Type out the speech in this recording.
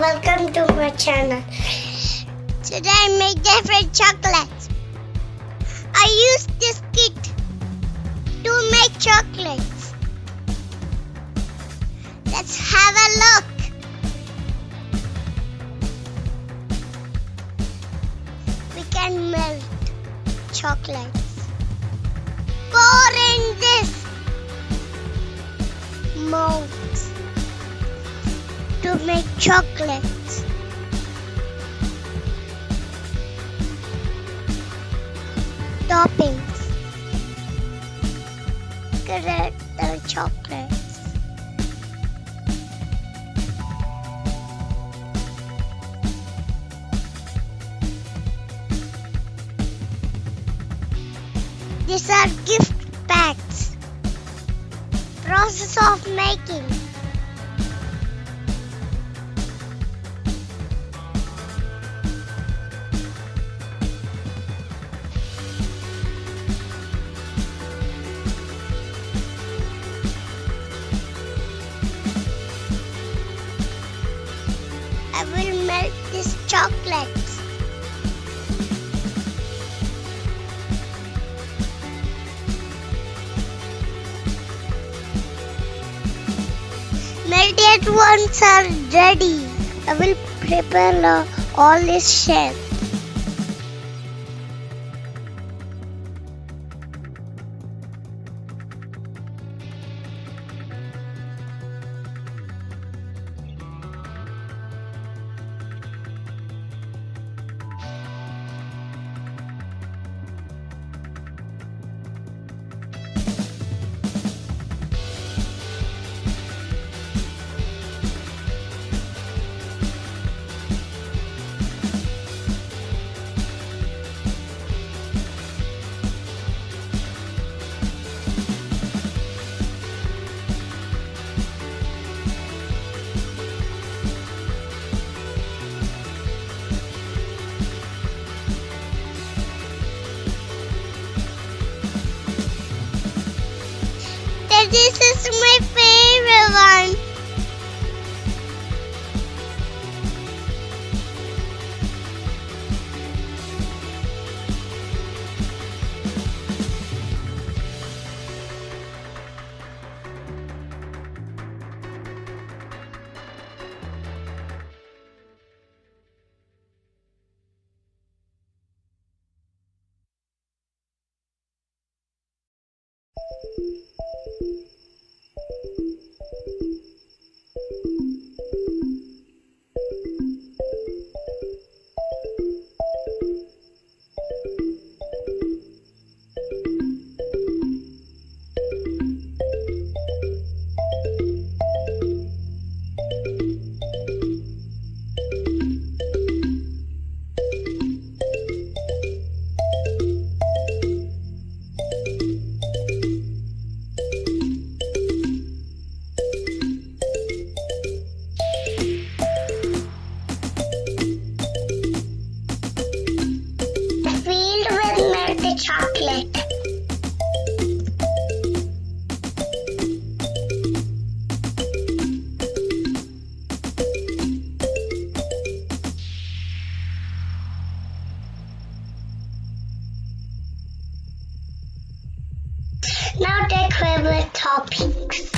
welcome to my channel. Today I make different chocolates. I use this kit to make chocolates. Let's have a look. We can melt chocolates. Pour in this mold to make chocolates. Toppings. Grate the chocolates. These are gift packs. Process of making. I will melt these chocolates. Melted ones are ready. I will prepare all this shape. This is my favorite one. Chocolate. Now take favorite toppings.